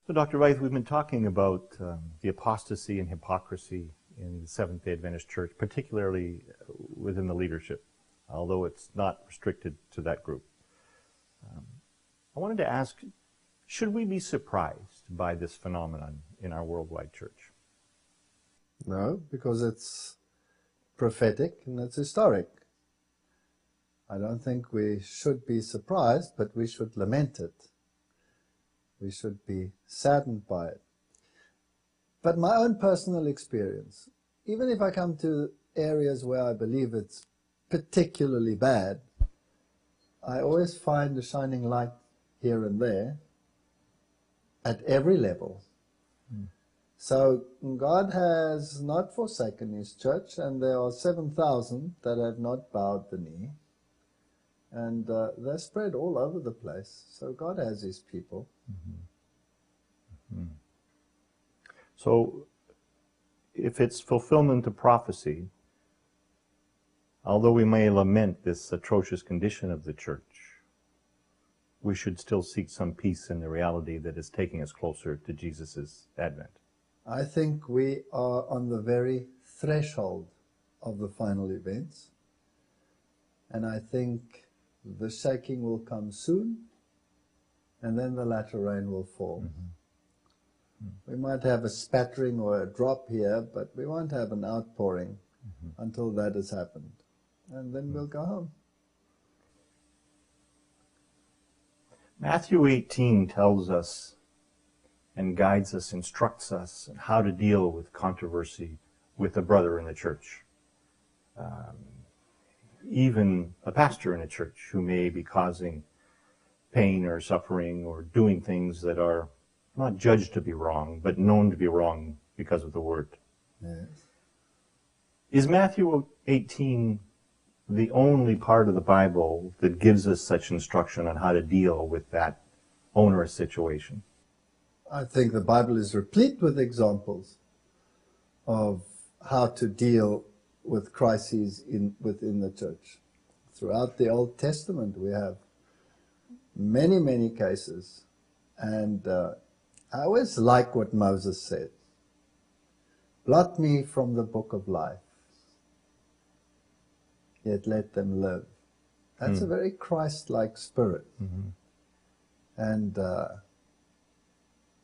So, Dr. Wythe, we've been talking about the apostasy and hypocrisy in the Seventh-day Adventist Church, particularly within the leadership, although it's not restricted to that group. I wanted to ask, should we be surprised by this phenomenon in our worldwide church? No, because it's prophetic and it's historic. I don't think we should be surprised, but we should lament it. We should be saddened by it. But my own personal experience, even if I come to areas where I believe it's particularly bad, I always find a shining light here and there at every level. So God has not forsaken His church, and there are 7,000 that have not bowed the knee. And they're spread all over the place. So God has His people. So, if it's fulfillment of prophecy, although we may lament this atrocious condition of the church, we should still seek some peace in the reality that is taking us closer to Jesus' advent. I think we are on the very threshold of the final events. And I think the shaking will come soon, and then the latter rain will fall. We might have a spattering or a drop here, but we won't have an outpouring until that has happened. And then we'll go home. Matthew 18 tells us and guides us, instructs us on how to deal with controversy with a brother in the church. Even a pastor in a church who may be causing pain or suffering or doing things that are not judged to be wrong, but known to be wrong because of the Word. Yes. Is Matthew 18 the only part of the Bible that gives us such instruction on how to deal with that onerous situation? I think the Bible is replete with examples of how to deal with crises within the church. Throughout the Old Testament we have many, many cases. And I always like what Moses said. Blot me from the book of life, yet let them live. That's a very Christ-like spirit. And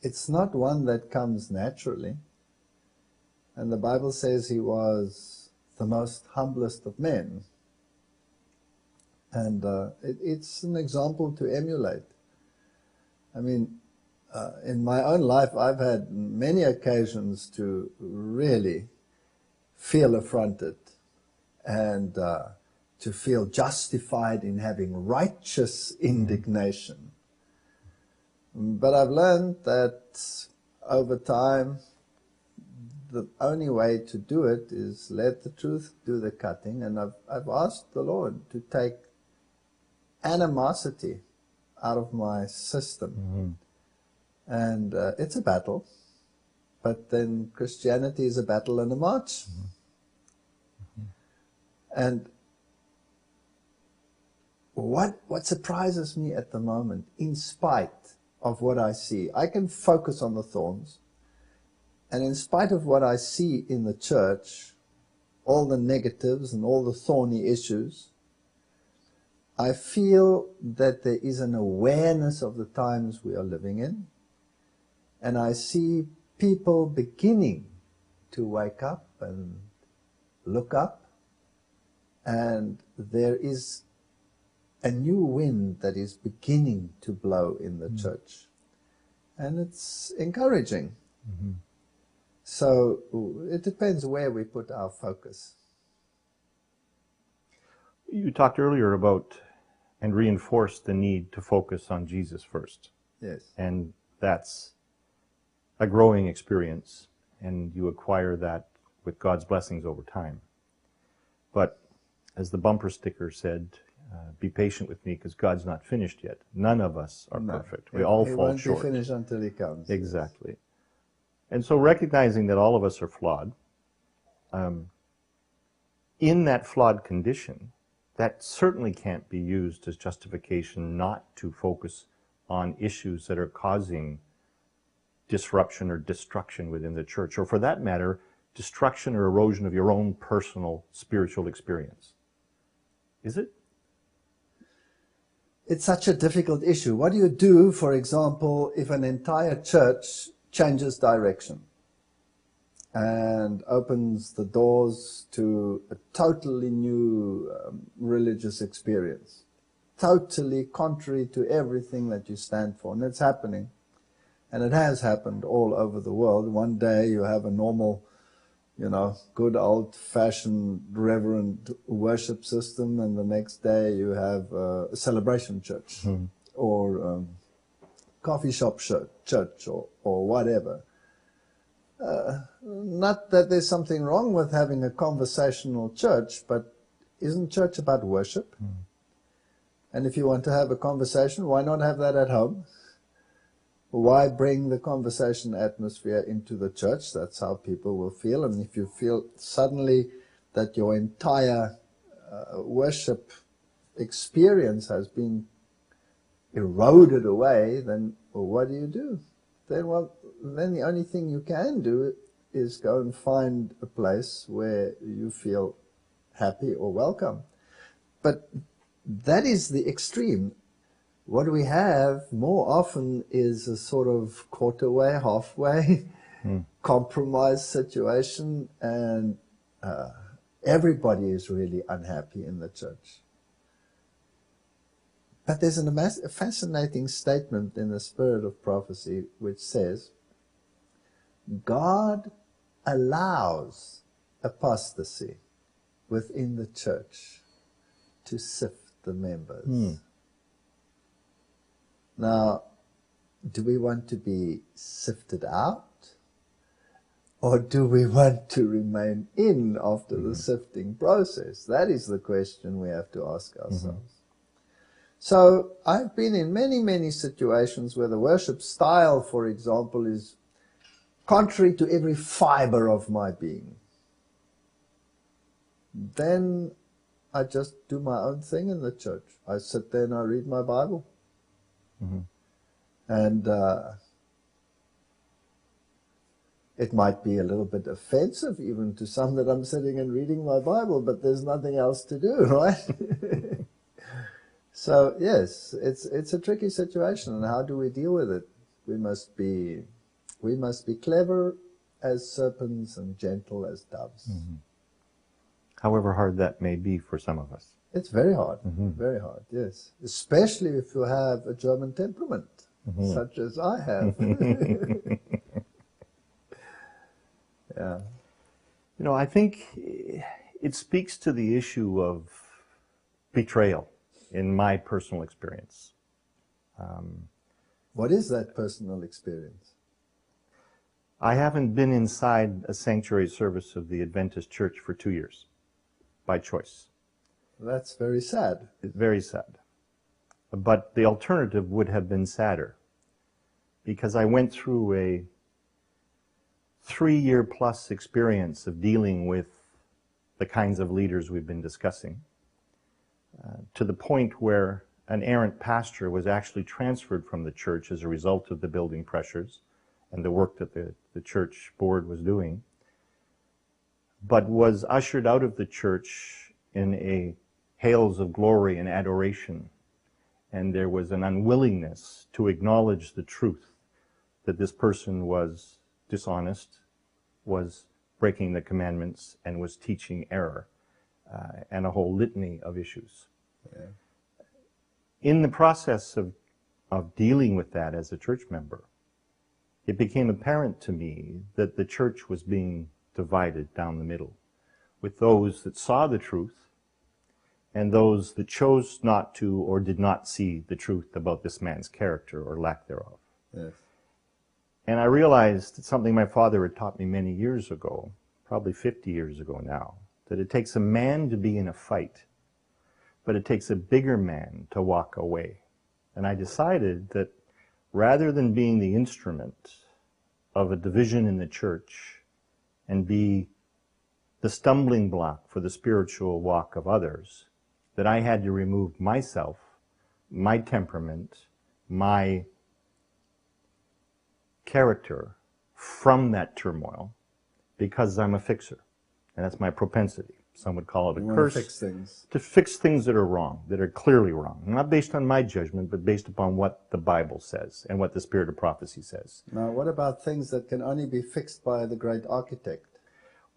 it's not one that comes naturally. And the Bible says he was the most humblest of men. And it's an example to emulate. I mean, in my own life, I've had many occasions to really feel affronted and to feel justified in having righteous indignation. But I've learned that over time, the only way to do it is let the truth do the cutting. And I've asked the Lord to take animosity out of my system. And it's a battle, but then Christianity is a battle and a march. And what surprises me at the moment, in spite of what I see, I can focus on the thorns, and in spite of what I see in the church, all the negatives and all the thorny issues, I feel that there is an awareness of the times we are living in. And I see people beginning to wake up and look up. And there is a new wind that is beginning to blow in the church. And it's encouraging. So it depends where we put our focus. You talked earlier about and reinforced the need to focus on Jesus first. Yes. And that's a growing experience, and you acquire that with God's blessings over time. But as the bumper sticker said, be patient with me because God's not finished yet. None of us are perfect. We all fall short. He won't be finished until He comes. Exactly. And so recognizing that all of us are flawed, in that flawed condition, that certainly can't be used as justification not to focus on issues that are causing disruption or destruction within the church, or for that matter, destruction or erosion of your own personal spiritual experience. Is it? It's such a difficult issue. What do you do, for example, if an entire church changes direction and opens the doors to a totally new religious experience, totally contrary to everything that you stand for? And it's happening. And it has happened all over the world. One day you have a normal, good old-fashioned reverent worship system, and the next day you have a celebration church or coffee shop church or whatever. Not that there's something wrong with having a conversational church, but isn't church about worship? And if you want to have a conversation, why not have that at home? Why bring the conversation atmosphere into the church? That's how people will feel. And if you feel suddenly that your entire worship experience has been eroded away, then what do? Then the only thing you can do is go and find a place where you feel happy or welcome. But that is the extreme. What we have more often is a sort of quarter way, halfway compromise situation, and everybody is really unhappy in the church. But there's a fascinating statement in the Spirit of Prophecy which says, God allows apostasy within the church to sift the members. Now, do we want to be sifted out, or do we want to remain in after the sifting process? That is the question we have to ask ourselves. So I've been in many, many situations where the worship style, for example, is contrary to every fiber of my being. Then I just do my own thing in the church. I sit there and I read my Bible. And it might be a little bit offensive even to some that I'm sitting and reading my Bible, but there's nothing else to do, right? So yes, it's a tricky situation, and how do we deal with it? We must be clever as serpents and gentle as doves. However hard that may be for some of us. It's very hard, very hard, yes. Especially if you have a German temperament, such as I have. Yeah. I think it speaks to the issue of betrayal in my personal experience. What is that personal experience? I haven't been inside a sanctuary service of the Adventist Church for 2 years, by choice. That's very sad. It's very sad. But the alternative would have been sadder, because I went through a 3-year-plus experience of dealing with the kinds of leaders we've been discussing, to the point where an errant pastor was actually transferred from the church as a result of the building pressures and the work that the church board was doing, but was ushered out of the church in a hails of glory and adoration. And there was an unwillingness to acknowledge the truth that this person was dishonest, was breaking the commandments, and was teaching error, and a whole litany of issues. Yeah. In the process of dealing with that as a church member, it became apparent to me that the church was being divided down the middle, with those that saw the truth and those that chose not to or did not see the truth about this man's character or lack thereof. Yes. And I realized something my father had taught me many years ago, probably 50 years ago now, that it takes a man to be in a fight, but it takes a bigger man to walk away. And I decided that rather than being the instrument of a division in the church and be the stumbling block for the spiritual walk of others, that I had to remove myself, my temperament, my character from that turmoil because I'm a fixer. And that's my propensity. Some would call it a curse. Fix things. To fix things that are wrong, that are clearly wrong. Not based on my judgment, but based upon what the Bible says and what the Spirit of prophecy says. Now, what about things that can only be fixed by the great architect?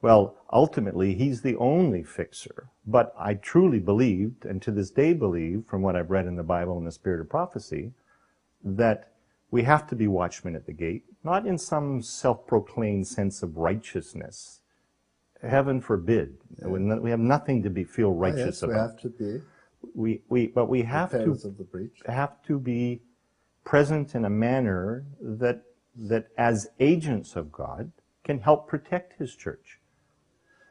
Well, ultimately, he's the only fixer. But I truly believed, and to this day believe, from what I've read in the Bible and the Spirit of prophecy, that we have to be watchmen at the gate, not in some self-proclaimed sense of righteousness. Heaven forbid. Yeah. We have nothing to feel righteous about. We have to be. But we have to be present in a manner that as agents of God can help protect His church.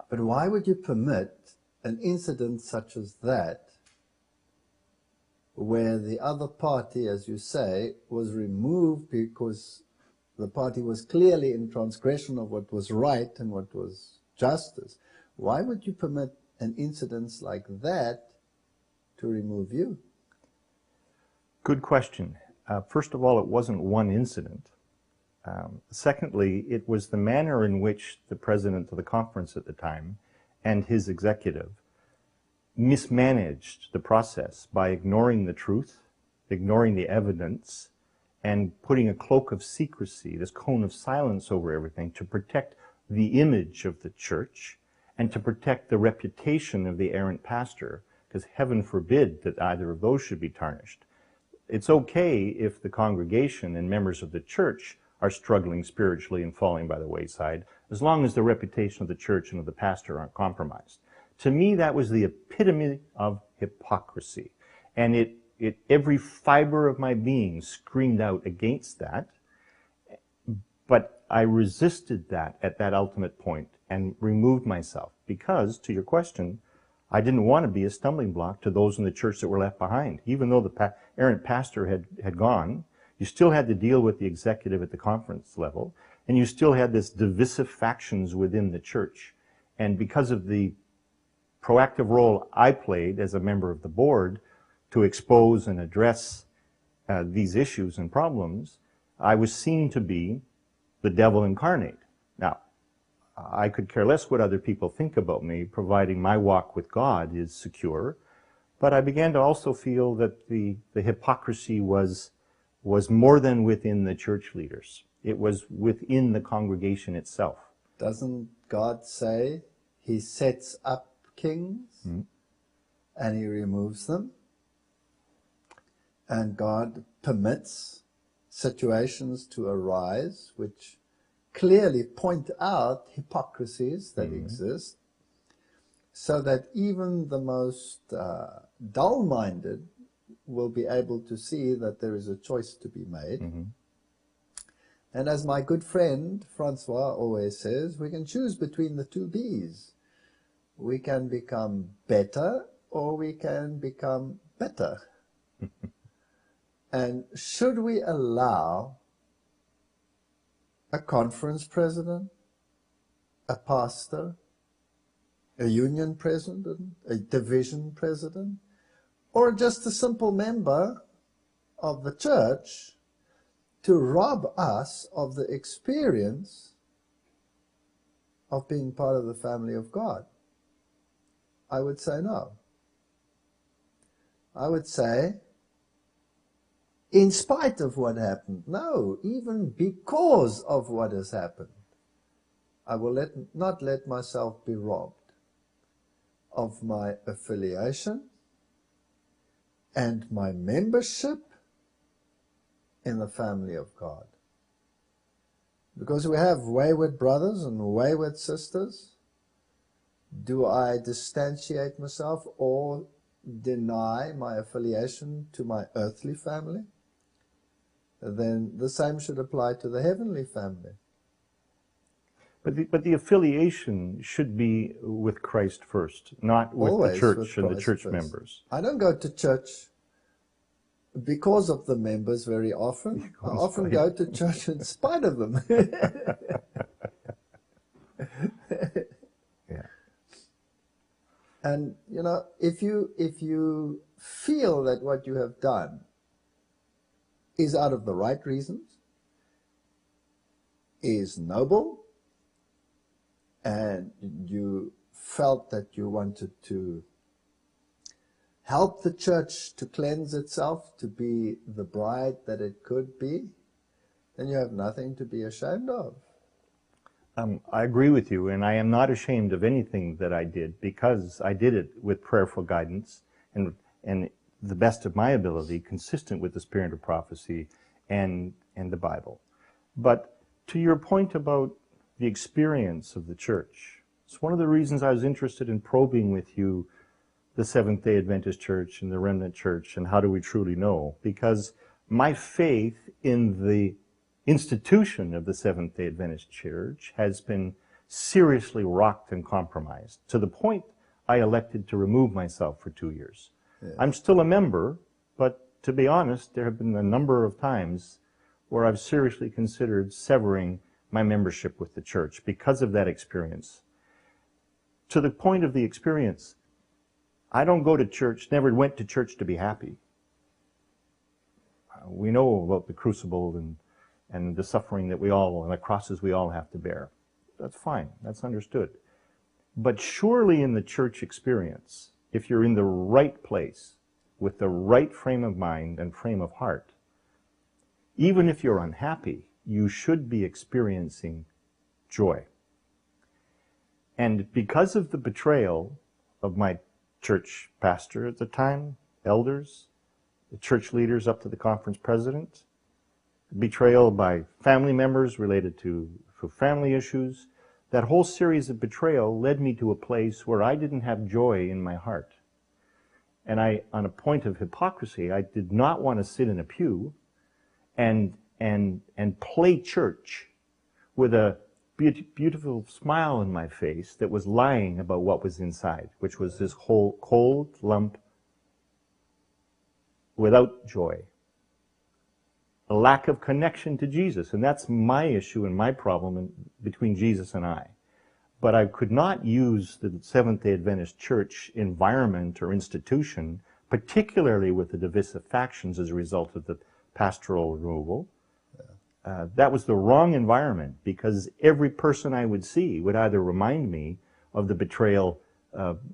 But why would you permit an incident such as that, where the other party, as you say, was removed because the party was clearly in transgression of what was right and what was justice? Why would you permit an incident like that to remove you? Good question. First of all, it wasn't one incident. Secondly, it was the manner in which the president of the conference at the time and his executive mismanaged the process by ignoring the truth, ignoring the evidence, and putting a cloak of secrecy, this cone of silence over everything to protect the image of the church and to protect the reputation of the errant pastor, because heaven forbid that either of those should be tarnished. It's okay if the congregation and members of the church are struggling spiritually and falling by the wayside, as long as the reputation of the church and of the pastor aren't compromised. To me, that was the epitome of hypocrisy. And every fiber of my being screamed out against that. But I resisted that at that ultimate point and removed myself because, to your question, I didn't want to be a stumbling block to those in the church that were left behind. Even though the errant pastor had gone, you still had to deal with the executive at the conference level, and you still had this divisive factions within the church. And because of the proactive role I played as a member of the board to expose and address these issues and problems, I was seen to be the devil incarnate. Now, I could care less what other people think about me, providing my walk with God is secure. But I began to also feel that the hypocrisy was more than within the church leaders. It was within the congregation itself. Doesn't God say He sets up kings and He removes them? And God permits situations to arise which clearly point out hypocrisies that exist, so that even the most dull-minded will be able to see that there is a choice to be made. And as my good friend Francois always says, we can choose between the two B's. We can become better or we can become better. And should we allow a conference president, a pastor, a union president, a division president, or just a simple member of the church to rob us of the experience of being part of the family of God? I would say no. I would say, in spite of what happened, no, even because of what has happened, I will not let myself be robbed of my affiliation and my membership in the family of God. Because we have wayward brothers and wayward sisters, do I distantiate myself or deny my affiliation to my earthly family? Then the same should apply to the heavenly family. But the affiliation should be with Christ first, not with Always the church with and the Christ church first. members. I don't go to church because of the members very often. I often go to church in spite of them. Yeah. And, you know, if you feel that what you have done is out of the right reasons, is noble, and you felt that you wanted to help the church to cleanse itself, to be the bride that it could be, then you have nothing to be ashamed of. I agree with you, and I am not ashamed of anything that I did, because I did it with prayerful guidance and the best of my ability, consistent with the spirit of prophecy and the Bible. But to your point about the experience of the church, it's one of the reasons I was interested in probing with you the Seventh-day Adventist Church and the Remnant Church, and how do we truly know? Because my faith in the institution of the Seventh-day Adventist Church has been seriously rocked and compromised, to the point I elected to remove myself for 2 years. Yeah. I'm still a member, but to be honest, there have been a number of times where I've seriously considered severing my membership with the church because of that experience. To the point of the experience, I don't go to church, never went to church to be happy. We know about the crucible and the suffering that we all, and the crosses we all have to bear. That's fine, that's understood. But surely in the church experience, if you're in the right place, with the right frame of mind and frame of heart, even if you're unhappy, you should be experiencing joy. And because of the betrayal of my church pastor at the time, elders, the church leaders up to the conference president, betrayal by family members related to family issues, that whole series of betrayal led me to a place where I didn't have joy in my heart. And I, on a point of hypocrisy, I did not want to sit in a pew and play church with a beautiful smile on my face that was lying about what was inside, which was this whole cold lump without joy. A lack of connection to Jesus, and that's my issue and my problem between Jesus and I. But I could not use the Seventh-day Adventist Church environment or institution, particularly with the divisive factions as a result of the pastoral removal. That was the wrong environment, because every person I would see would either remind me of the betrayal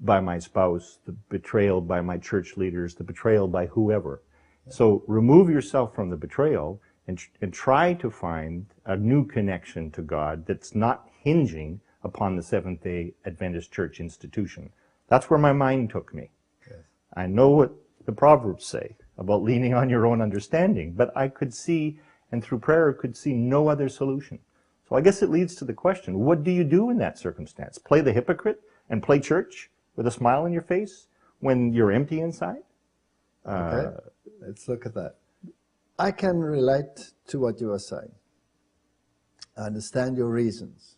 by my spouse, the betrayal by my church leaders, the betrayal by whoever. So remove yourself from the betrayal and try to find a new connection to God that's not hinging upon the Seventh-day Adventist Church institution. That's where my mind took me. Yes. I know what the Proverbs say about leaning on your own understanding, but I could see, and through prayer could see, no other solution. So I guess it leads to the question, what do you do in that circumstance? Play the hypocrite and play church with a smile on your face when you're empty inside? Okay, let's look at that. I can relate to what you are saying. I understand your reasons.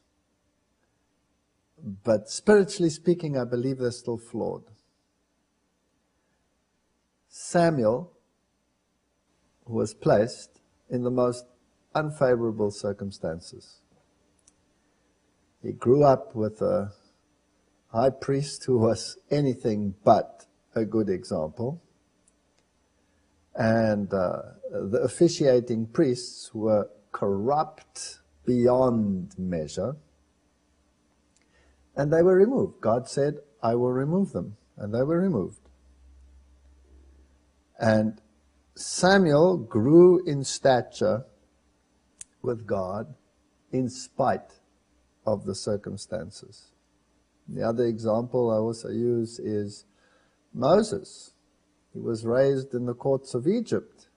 But spiritually speaking, I believe they're still flawed. Samuel was placed in the most unfavorable circumstances. He grew up with a high priest who was anything but a good example. And the officiating priests were corrupt beyond measure. And they were removed. God said, I will remove them. And they were removed. And Samuel grew in stature with God in spite of the circumstances. The other example I also use is Moses. He was raised in the courts of Egypt.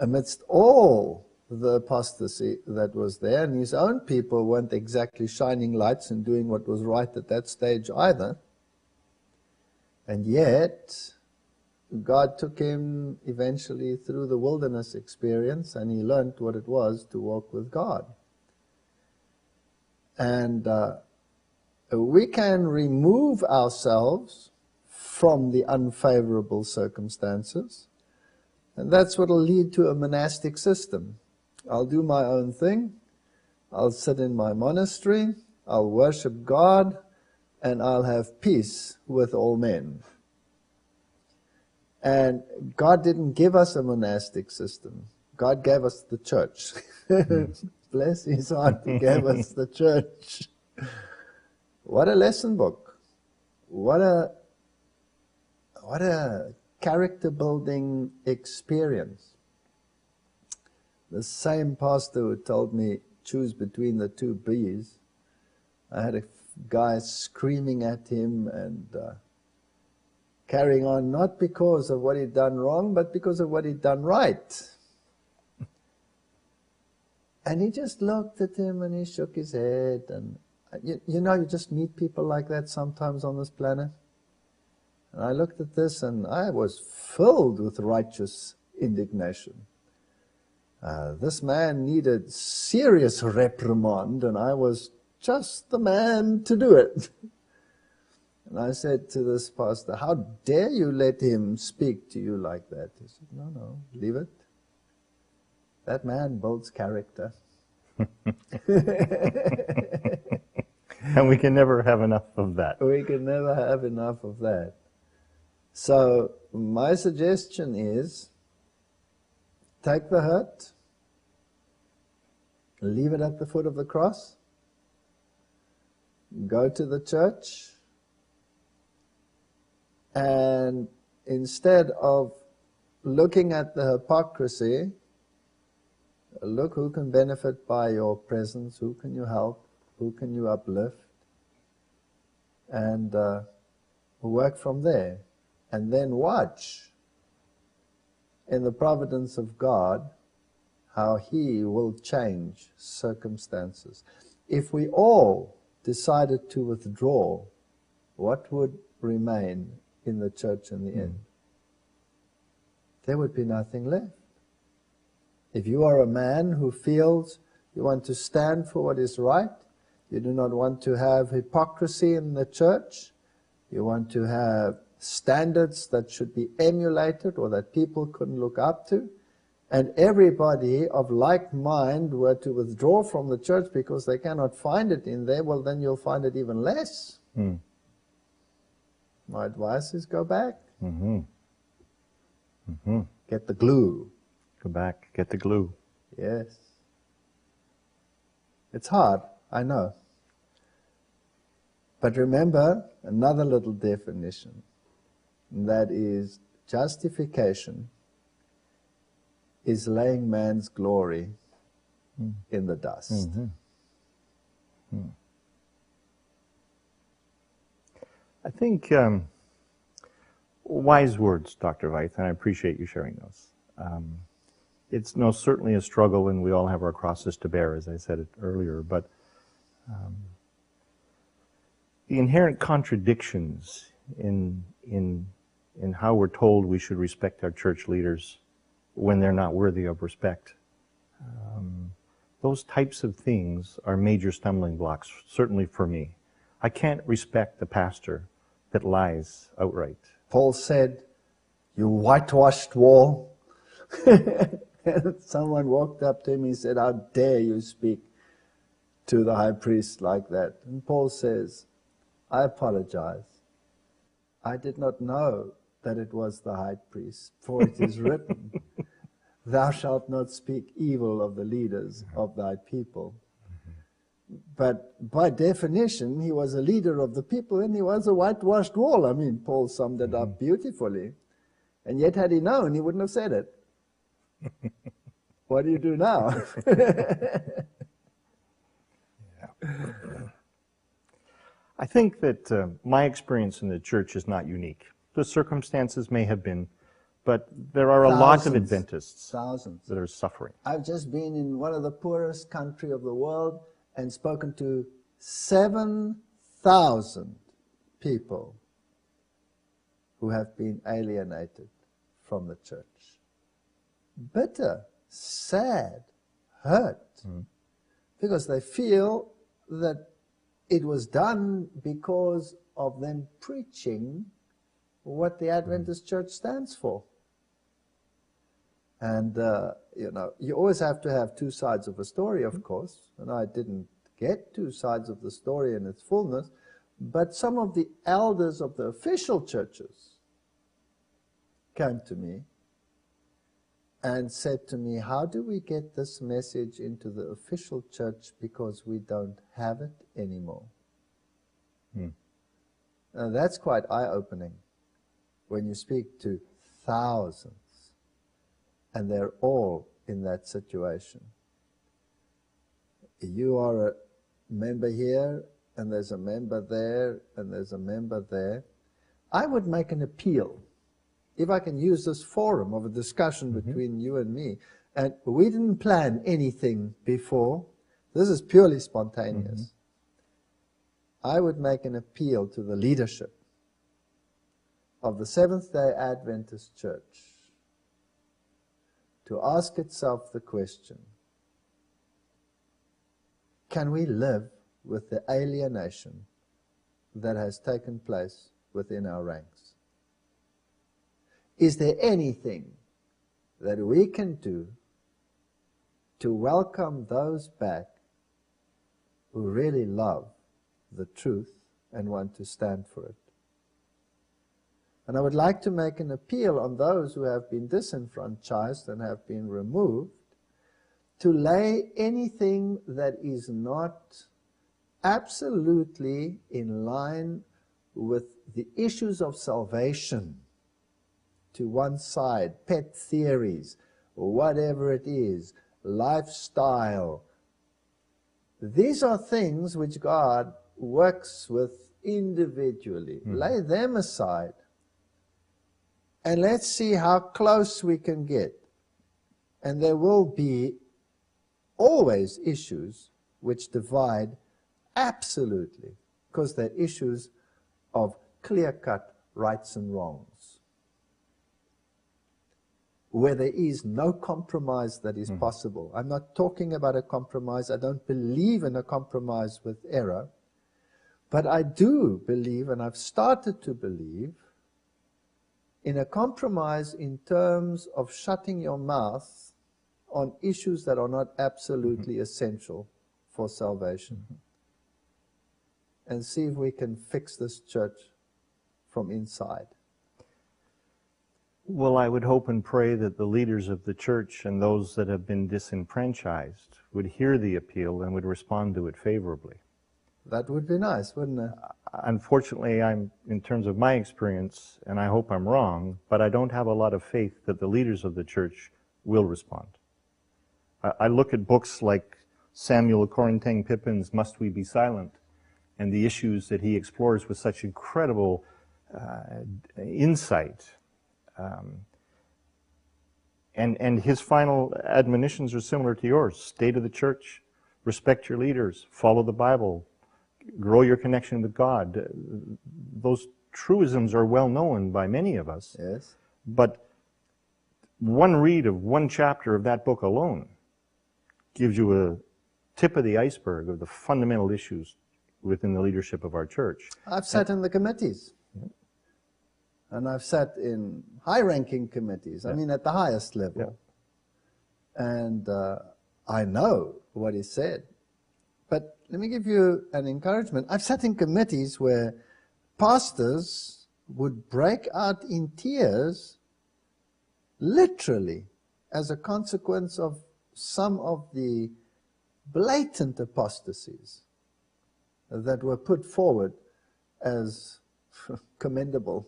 Amidst all the apostasy that was there, and his own people weren't exactly shining lights and doing what was right at that stage either. And yet, God took him eventually through the wilderness experience, and he learned what it was to walk with God. And we can remove ourselves from the unfavorable circumstances, and that's what will lead to a monastic system. I'll do my own thing, I'll sit in my monastery, I'll worship God, and I'll have peace with all men. And God didn't give us a monastic system. God gave us the church. Bless his heart, he gave us the church. What a lesson book. What a character building experience. The same pastor who told me choose between the two bees, I had a guy screaming at him and carrying on, not because of what he'd done wrong, but because of what he'd done right. And he just looked at him and he shook his head. And you know, you just meet people like that sometimes on this planet. And I looked at this and I was filled with righteous indignation. This man needed serious reprimand, and I was just the man to do it. And I said to this pastor, how dare you let him speak to you like that? He said, no, leave it. That man builds character. And we can never have enough of that. We can never have enough of that. So my suggestion is, take the hurt, leave it at the foot of the cross, go to the church, and instead of looking at the hypocrisy, look who can benefit by your presence, who can you help, who can you uplift, and work from there. And then watch in the providence of God how he will change circumstances. If we all decided to withdraw, what would remain in the church in the end? There would be nothing left. If you are a man who feels you want to stand for what is right, you do not want to have hypocrisy in the church, you want to have standards that should be emulated or that people couldn't look up to, and everybody of like mind were to withdraw from the church because they cannot find it in there, well, then you'll find it even less. My advice is go back. Get the glue. Go back, get the glue. Yes. It's hard, I know. But remember another little definition. And that is, justification is laying man's glory in the dust. I think wise words, Dr. Veit, and I appreciate you sharing those. It's certainly a struggle, and we all have our crosses to bear, as I said it earlier, but the inherent contradictions in how we're told we should respect our church leaders when they're not worthy of respect. Those types of things are major stumbling blocks, certainly for me. I can't respect the pastor that lies outright. Paul said, "You whitewashed wall." And someone walked up to him and said, "How dare you speak to the high priest like that?" And Paul says, "I apologize. I did not know that it was the high priest, for it is written, thou shalt not speak evil of the leaders of thy people." But by definition, he was a leader of the people and he was a whitewashed wall. I mean, Paul summed it up beautifully. And yet, had he known, he wouldn't have said it. What do you do now? I think that my experience in the church is not unique. The circumstances may have been, but there are a lot of Adventists that are suffering. I've just been in one of the poorest countries of the world and spoken to 7,000 people who have been alienated from the church. Bitter, sad, hurt, because they feel that it was done because of them preaching what the Adventist church stands for. And, you always have to have two sides of a story, of course, and I didn't get two sides of the story in its fullness, but some of the elders of the official churches came to me and said to me, how do we get this message into the official church because we don't have it anymore? Now that's quite eye-opening when you speak to thousands and they're all in that situation. You are a member here, and there's a member there, and there's a member there. I would make an appeal, if I can use this forum of a discussion between you and me, and we didn't plan anything before, this is purely spontaneous. I would make an appeal to the leadership of the Seventh-day Adventist Church to ask itself the question, can we live with the alienation that has taken place within our ranks? Is there anything that we can do to welcome those back who really love the truth and want to stand for it? And I would like to make an appeal on those who have been disenfranchised and have been removed to lay anything that is not absolutely in line with the issues of salvation to one side, pet theories, whatever it is, lifestyle. These are things which God works with individually. Lay them aside and let's see how close we can get. And there will be always issues which divide absolutely, because they're issues of clear-cut rights and wrongs, where there is no compromise that is possible. I'm not talking about a compromise. I don't believe in a compromise with error, but I do believe, and I've started to believe, in a compromise in terms of shutting your mouth on issues that are not absolutely essential for salvation. And see if we can fix this church from inside. Well, I would hope and pray that the leaders of the church and those that have been disenfranchised would hear the appeal and would respond to it favorably. That would be nice, wouldn't it? Unfortunately, in terms of my experience, and I hope I'm wrong, but I don't have a lot of faith that the leaders of the church will respond. I look at books like Samuel Corintang Pippin's Must We Be Silent, and the issues that he explores with such incredible insight. And his final admonitions are similar to yours. Stay to the church, respect your leaders, follow the Bible, grow your connection with God. Those truisms are well known by many of us. Yes. But one read of one chapter of that book alone gives you a tip of the iceberg of the fundamental issues within the leadership of our church. I've sat in the committees. And I've sat in high-ranking committees, I mean at the highest level. And I know what is said. But let me give you an encouragement. I've sat in committees where pastors would break out in tears, literally, as a consequence of some of the blatant apostasies that were put forward as commendable.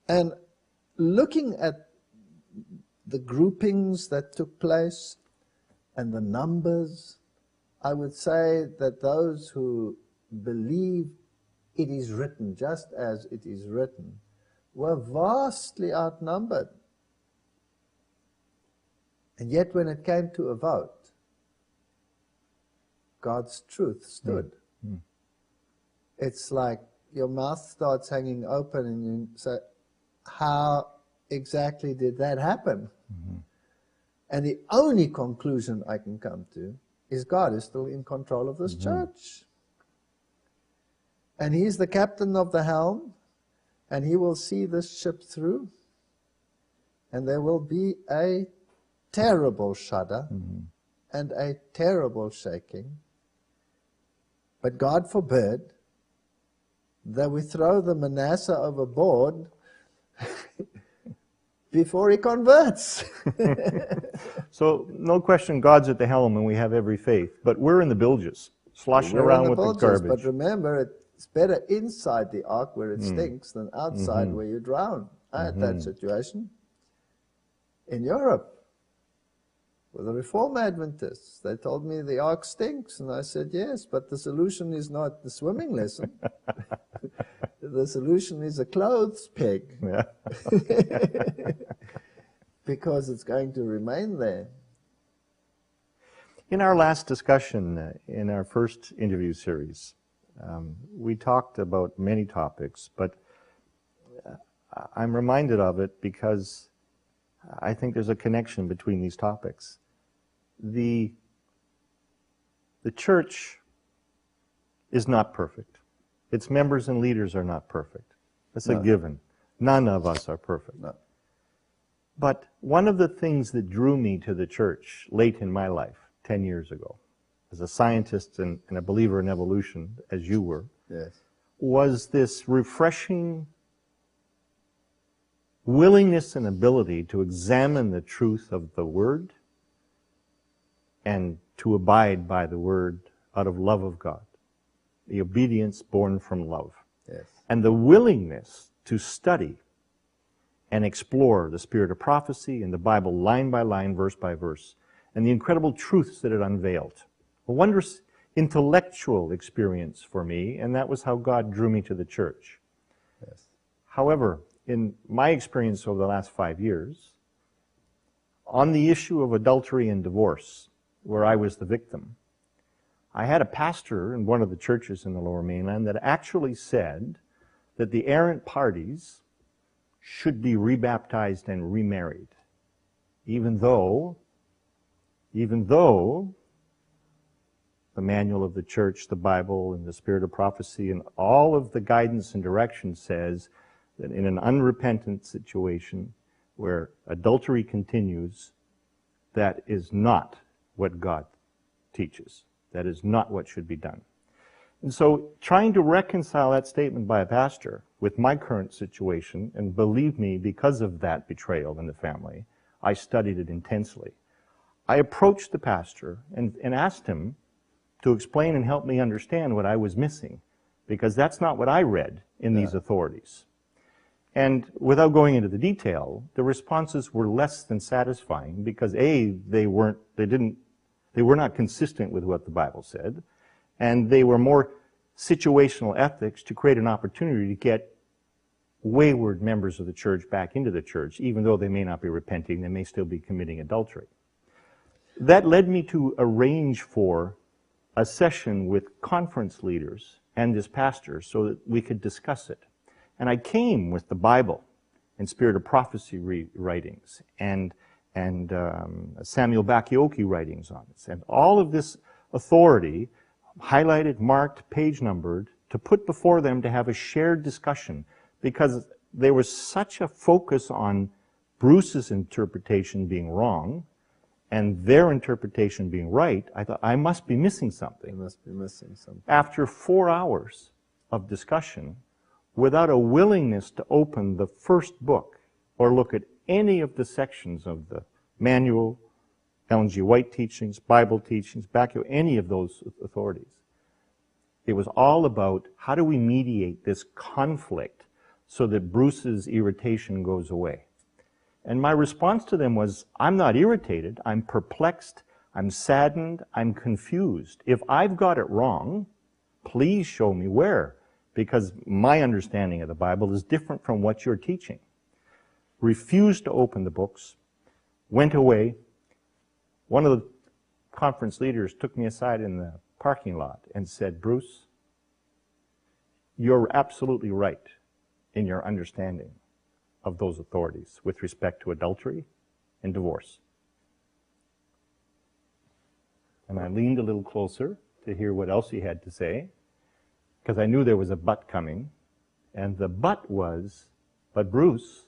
And looking at the groupings that took place and the numbers, I would say that those who believe it is written just as it is written were vastly outnumbered. And yet when it came to a vote, God's truth stood. It's like your mouth starts hanging open and you say, how exactly did that happen? And the only conclusion I can come to is God is still in control of this church. And He's the captain of the helm, and He will see this ship through. And there will be a terrible shudder and a terrible shaking. But God forbid that we throw the Manasseh overboard before he converts. So, no question, God's at the helm and we have every faith. But we're in the bilges, sloshing around with the garbage. But remember, it's better inside the ark where it stinks than outside where you drown. I had that situation in Europe with the Reform Adventists. They told me the ark stinks, and I said, yes, but the solution is not the swimming lesson. The solution is a clothes peg. Yeah. Because it's going to remain there. In our last discussion, in our first interview series, we talked about many topics, but I'm reminded of it because I think there's a connection between these topics. The church is not perfect. Its members and leaders are not perfect. That's a given. None of us are perfect. No. But one of the things that drew me to the church late in my life, 10 years ago, as a scientist and a believer in evolution, as you were, Yes. was this refreshing willingness and ability to examine the truth of the Word and to abide by the Word out of love of God. The obedience born from love. Yes. And the willingness to study and explore the spirit of prophecy and the Bible line by line, verse by verse, and the incredible truths that it unveiled. A wondrous intellectual experience for me, and that was how God drew me to the church. Yes. However, in my experience over the last 5 years, on the issue of adultery and divorce, where I was the victim, I had a pastor in one of the churches in the Lower Mainland that actually said that the errant parties should be rebaptized and remarried, even though the manual of the church, the Bible, and the spirit of prophecy, and all of the guidance and direction says that in an unrepentant situation where adultery continues, that is not what God teaches. That is not what should be done. And so trying to reconcile that statement by a pastor with my current situation, and believe me, because of that betrayal in the family, I studied it intensely. I approached the pastor and asked him to explain and help me understand what I was missing, because that's not what I read in these authorities. And without going into the detail, the responses were less than satisfying because A, they were not consistent with what the Bible said, and they were more situational ethics to create an opportunity to get wayward members of the church back into the church, even though they may not be repenting, they may still be committing adultery. That led me to arrange for a session with conference leaders and this pastor so that we could discuss it. And I came with the Bible and Spirit of Prophecy writings and Samuel Bakioki writings on it, and all of this authority highlighted, marked, page numbered, to put before them to have a shared discussion, because there was such a focus on Bruce's interpretation being wrong and their interpretation being right. I thought, I must be missing something. You must be missing something. After 4 hours of discussion, without a willingness to open the first book or look at any of the sections of the manual, Ellen G. White teachings, Bible teachings, any of those authorities. It was all about how do we mediate this conflict so that Bruce's irritation goes away. And my response to them was, I'm not irritated, I'm perplexed, I'm saddened, I'm confused. If I've got it wrong, please show me where, because my understanding of the Bible is different from what you're teaching. Refused to open the books, went away. One of the conference leaders took me aside in the parking lot and said, Bruce, you're absolutely right in your understanding of those authorities with respect to adultery and divorce. And I leaned a little closer to hear what else he had to say, because I knew there was a but coming. And the but was, but Bruce,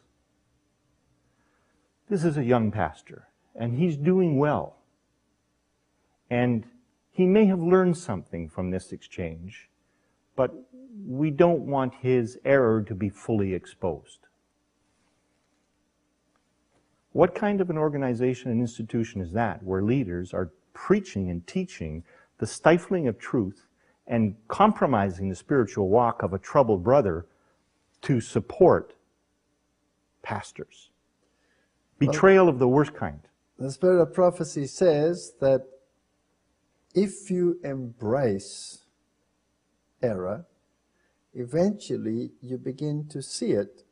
this is a young pastor, and he's doing well. And he may have learned something from this exchange, but we don't want his error to be fully exposed. What kind of an organization and institution is that, where leaders are preaching and teaching the stifling of truth and compromising the spiritual walk of a troubled brother to support pastors? Betrayal of the worst kind. The spirit of prophecy says that if you embrace error, eventually you begin to see it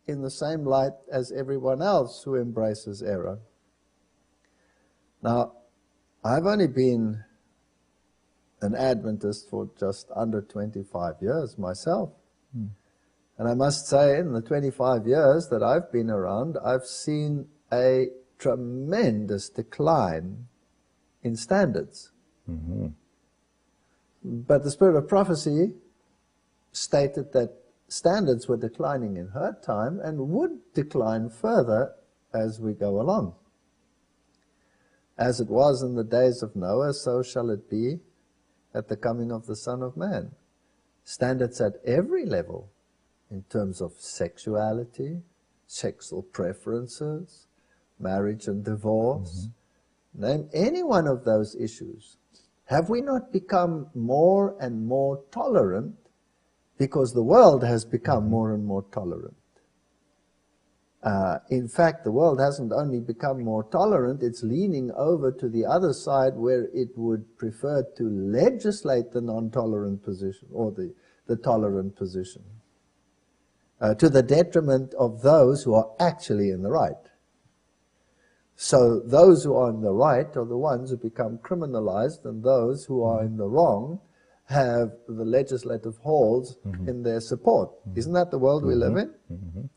in the same light as everyone else who embraces error. Now, I've only been an Adventist for just under 25 years myself. And I must say, in the 25 years that I've been around, I've seen a tremendous decline in standards. But the spirit of prophecy stated that standards were declining in her time and would decline further as we go along. As it was in the days of Noah, so shall it be at the coming of the Son of Man. Standards at every level, in terms of sexuality, sexual preferences, marriage and divorce. Name any one of those issues. Have we not become more and more tolerant because the world has become more and more tolerant? In fact, the world hasn't only become more tolerant, it's leaning over to the other side where it would prefer to legislate the non-tolerant position or the tolerant position, to the detriment of those who are actually in the right. So those who are in the right are the ones who become criminalized, and those who are in the wrong have the legislative halls in their support. Isn't that the world we live in?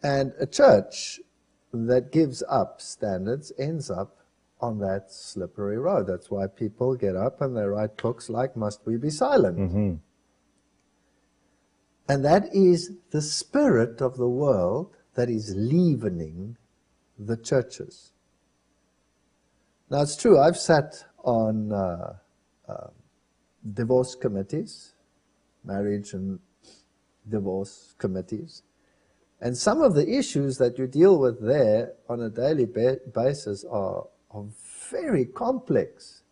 And a church that gives up standards ends up on that slippery road. That's why people get up and they write books like Must We Be Silent? And that is the spirit of the world that is leavening the churches. Now, it's true, I've sat on divorce committees, marriage and divorce committees, and some of the issues that you deal with there on a daily basis are very complex.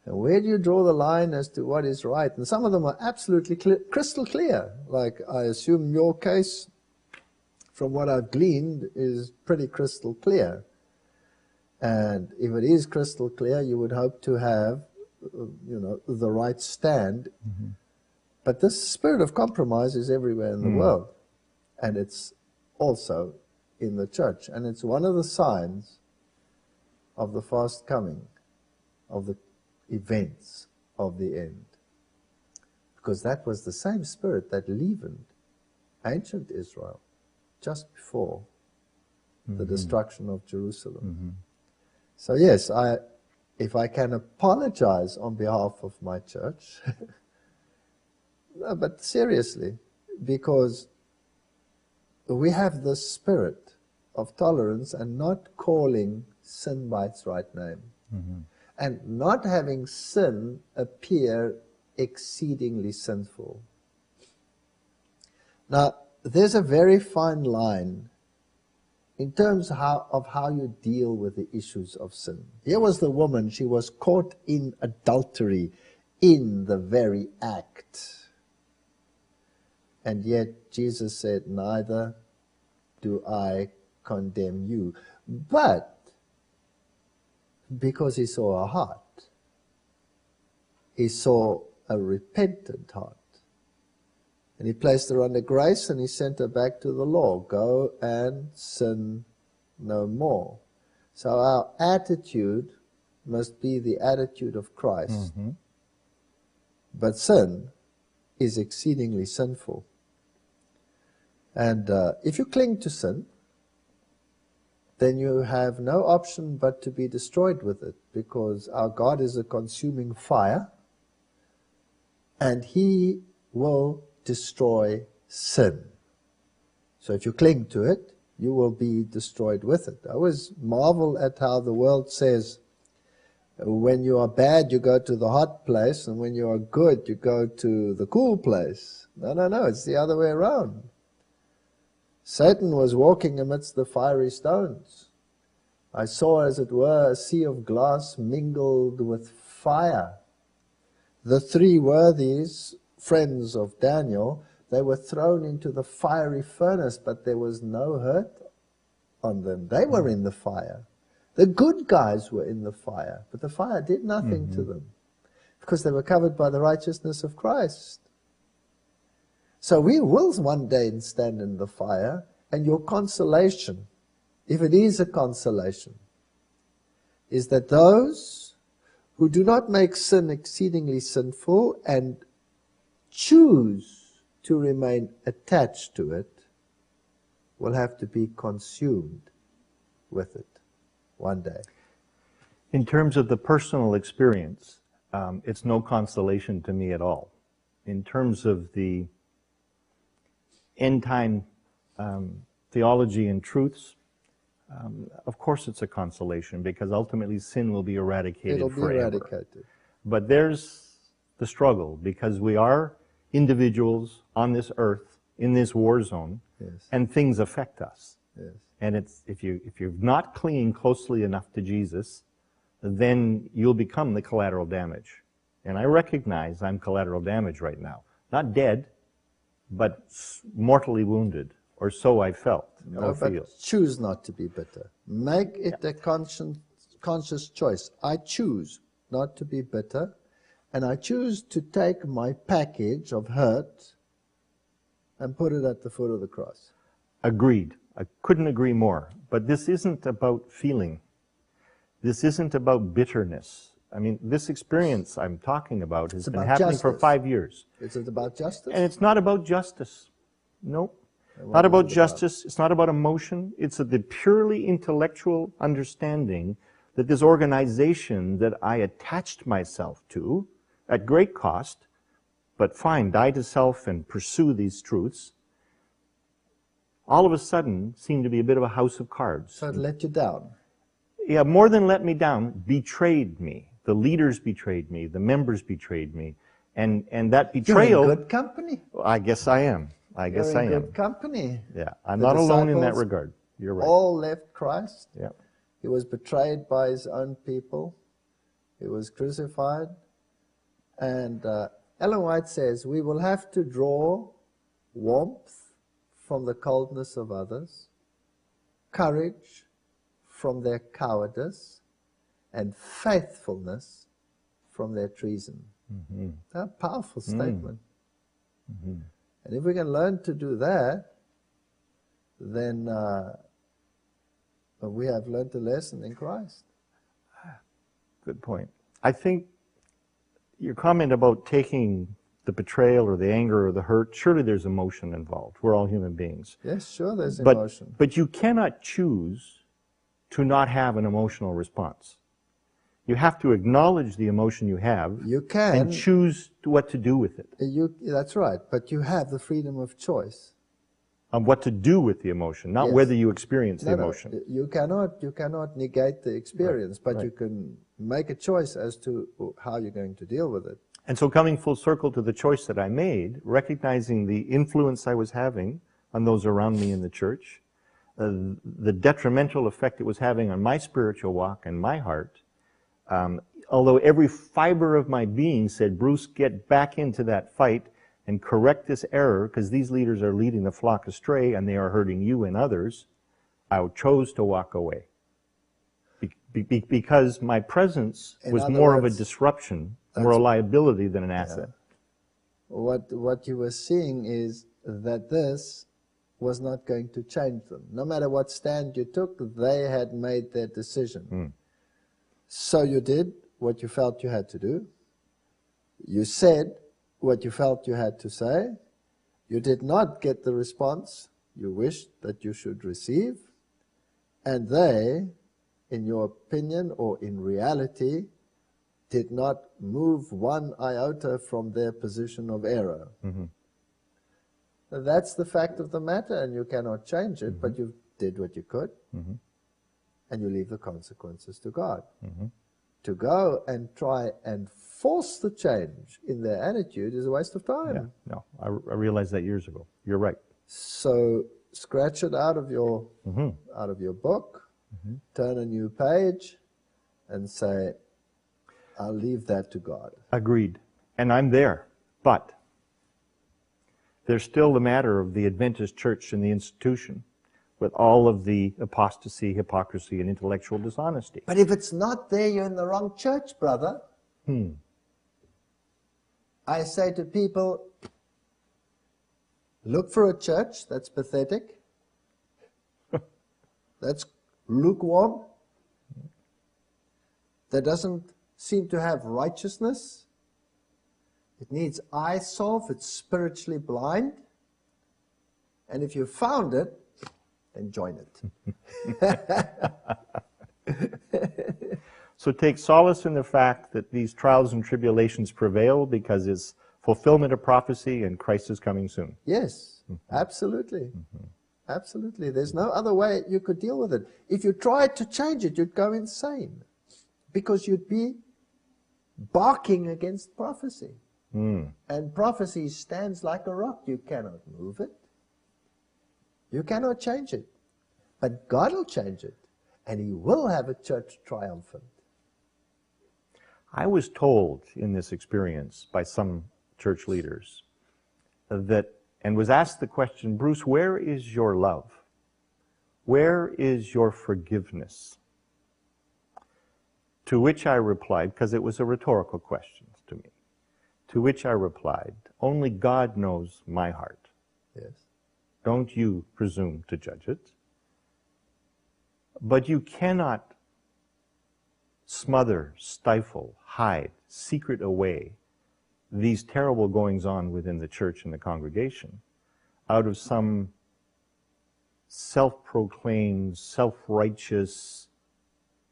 And where do you draw the line as to what is right? And some of them are absolutely crystal clear. Like, I assume your case, from what I've gleaned, is pretty crystal clear. And if it is crystal clear, you would hope to have, the right stand. But this spirit of compromise is everywhere in the world. And it's also in the church. And it's one of the signs of the fast coming, of the events of the end. Because that was the same spirit that leavened ancient Israel just before the destruction of Jerusalem. So yes, if I can apologize on behalf of my church, no, but seriously, because we have this spirit of tolerance and not calling sin by its right name, and not having sin appear exceedingly sinful. Now, there's a very fine line in terms of how you deal with the issues of sin. Here was the woman, she was caught in adultery in the very act. And yet Jesus said, neither do I condemn you. But because he saw a heart, he saw a repentant heart. And he placed her under grace and he sent her back to the law. Go and sin no more. So our attitude must be the attitude of Christ. But sin is exceedingly sinful. And if you cling to sin, then you have no option but to be destroyed with it, because our God is a consuming fire, and he will destroy sin. So if you cling to it, you will be destroyed with it. I always marvel at how the world says, when you are bad, you go to the hot place, and when you are good, you go to the cool place. No, it's the other way around. Satan was walking amidst the fiery stones. I saw, as it were, a sea of glass mingled with fire. The three worthies, friends of Daniel, they were thrown into the fiery furnace, but there was no hurt on them. They were in the fire. The good guys were in the fire, but the fire did nothing to them because they were covered by the righteousness of Christ. So we will one day stand in the fire, and your consolation, if it is a consolation, is that those who do not make sin exceedingly sinful and choose to remain attached to it will have to be consumed with it one day. In terms of the personal experience, it's no consolation to me at all. In terms of the end-time theology and truths, of course it's a consolation, because ultimately sin will be eradicated It'll be forever. eradicated. But there's the struggle, because we are individuals on this earth, in this war zone, Yes. and things affect us. Yes. And it's if you're not clinging closely enough to Jesus, then you'll become the collateral damage. And I recognize I'm collateral damage right now. Not dead, but mortally wounded, or so I felt or feel. But choose not to be bitter. Make it a conscious choice. I choose not to be bitter, and I choose to take my package of hurt and put it at the foot of the cross. Agreed. I couldn't agree more. But this isn't about feeling. This isn't about bitterness. I mean, this experience I'm talking about has been happening for 5 years. Is it about justice? And it's not about justice. No. Not about justice. It's not about emotion. It's the purely intellectual understanding that this organization that I attached myself to at great cost, but fine, die to self and pursue these truths, all of a sudden seemed to be a bit of a house of cards. So it let you down. Yeah, more than let me down, betrayed me. The leaders betrayed me. The members betrayed me. And that betrayal... You're in good company. I guess I am. I guess I am. You're in good company. Yeah, I'm The not alone in that disciples regard. You're right. all left Christ. Yeah. He was betrayed by his own people. He was crucified. And Ellen White says, we will have to draw warmth from the coldness of others, courage from their cowardice, and faithfulness from their treason. Mm-hmm. That's a powerful statement. Mm-hmm. And if we can learn to do that, then we have learned a lesson in Christ. Good point. I think your comment about taking the betrayal or the anger or the hurt, surely there's emotion involved. We're all human beings. Yes, sure, there's emotion. But you cannot choose to not have an emotional response. You have to acknowledge the emotion you have. You can. And choose what to do with it. That's right, but you have the freedom of choice. On what to do with the emotion, not whether you experience the emotion. No, you cannot negate the experience, but you can make a choice as to how you're going to deal with it. And so coming full circle to the choice that I made, recognizing the influence I was having on those around me in the church, the detrimental effect it was having on my spiritual walk and my heart, although every fiber of my being said, Bruce, get back into that fight and correct this error, because these leaders are leading the flock astray and they are hurting you and others, I chose to walk away. Because my presence was more of a disruption, more a liability than an asset. What you were seeing is that this was not going to change them. No matter what stand you took, they had made their decision. So you did what you felt you had to do. You said what you felt you had to say. You did not get the response you wished that you should receive. And they, in your opinion or in reality, did not move one iota from their position of error. Mm-hmm. That's the fact of the matter, and you cannot change it, but you did what you could, and you leave the consequences to God. To go and try and force the change in their attitude is a waste of time. Yeah, no, I realized that years ago. You're right. So scratch it out of your book, turn a new page, and say, I'll leave that to God. Agreed. And I'm there. But there's still the matter of the Adventist church and the institution with all of the apostasy, hypocrisy, and intellectual dishonesty. But if it's not there, you're in the wrong church, brother. I say to people, look for a church that's pathetic, that's lukewarm, that doesn't seem to have righteousness. It needs eye salve, it's spiritually blind. And if you found it, then join it. So take solace in the fact that these trials and tribulations prevail because it's fulfillment of prophecy and Christ is coming soon. Yes, absolutely. Absolutely. There's no other way you could deal with it. If you tried to change it, you'd go insane because you'd be barking against prophecy. And prophecy stands like a rock. You cannot move it. You cannot change it. But God will change it. And He will have a church triumphant. I was told in this experience by some church leaders that, and was asked the question, Bruce, where is your love? Where is your forgiveness? To which I replied, because it was a rhetorical question to me, to which I replied, only God knows my heart. Yes. Don't you presume to judge it. But you cannot smother, stifle, hide, secret away these terrible goings-on within the church and the congregation out of some self-proclaimed, self-righteous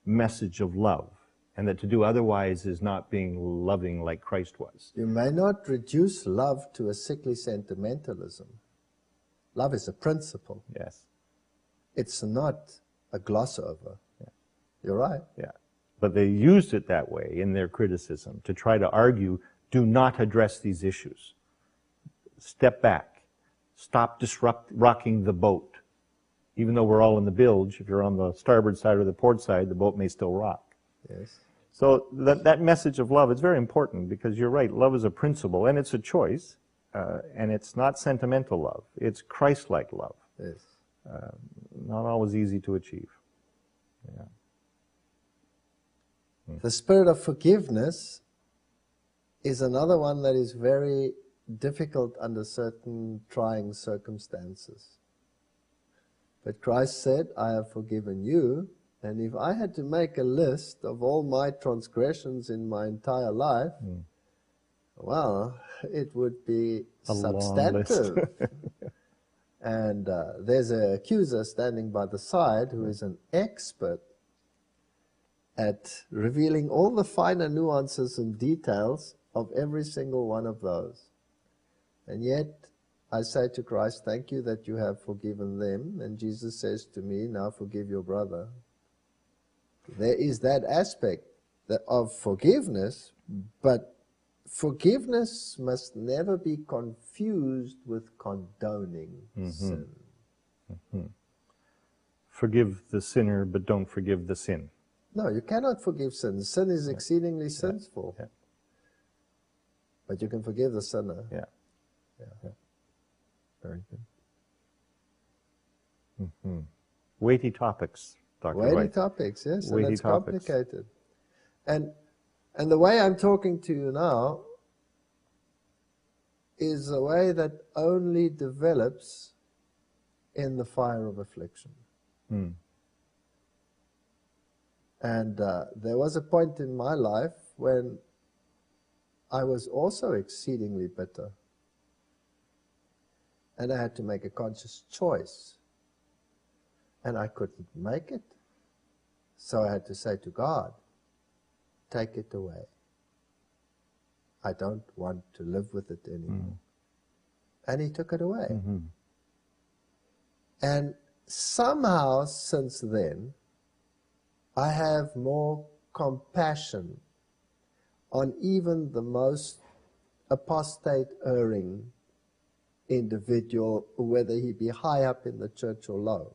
message of love, and that to do otherwise is not being loving like Christ was. You may not reduce love to a sickly sentimentalism. Love is a principle. Yes. It's not a gloss over. Yeah. You're right. Yeah. But they used it that way in their criticism to try to argue, do not address these issues. Step back. Stop rocking the boat. Even though we're all in the bilge, if you're on the starboard side or the port side, the boat may still rock. Yes. So that message of love is very important because you're right, love is a principle and it's a choice, and it's not sentimental love. It's Christ-like love. Yes. Not always easy to achieve. Yeah. The spirit of forgiveness is another one that is very difficult under certain trying circumstances. But Christ said, I have forgiven you, and if I had to make a list of all my transgressions in my entire life, well, it would be a substantive. long list. And there's an accuser standing by the side who is an expert at revealing all the finer nuances and details of every single one of those. And yet, I say to Christ, thank you that you have forgiven them. And Jesus says to me, now forgive your brother. There is that aspect of forgiveness, but forgiveness must never be confused with condoning sin. Forgive the sinner, but don't forgive the sin. No, you cannot forgive sin. Sin is exceedingly sinful. Yeah. But you can forgive the sinner. Yeah. Very good. Weighty topics, Dr. Weighty White. topics, yes, Weighty and it's topics. complicated. And the way I'm talking to you now is a way that only develops in the fire of affliction. And there was a point in my life when I was also exceedingly bitter. And I had to make a conscious choice. And I couldn't make it. So I had to say to God, take it away. I don't want to live with it anymore. And He took it away. And somehow since then, I have more compassion on even the most apostate erring individual, whether he be high up in the church or low.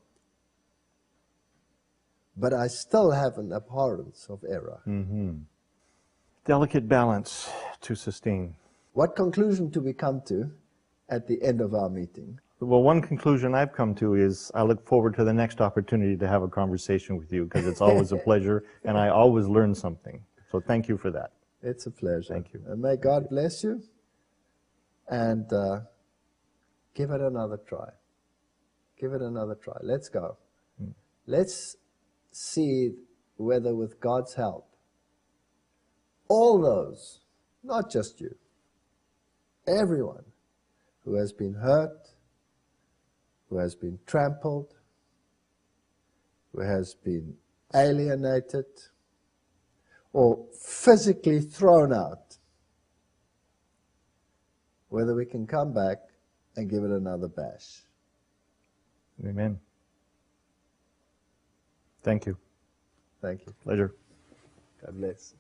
But I still have an abhorrence of error. Delicate balance to sustain. What conclusion do we come to at the end of our meeting? Well, one conclusion I've come to is I look forward to the next opportunity to have a conversation with you, because it's always a pleasure, and I always learn something. So thank you for that. It's a pleasure. Thank you. And may God bless you, and give it another try. Give it another try. Let's go. Let's see whether with God's help, all those, not just you, everyone who has been hurt, who has been trampled, who has been alienated, or physically thrown out, whether we can come back and give it another bash. Amen. Thank you. Thank you. Pleasure. God bless.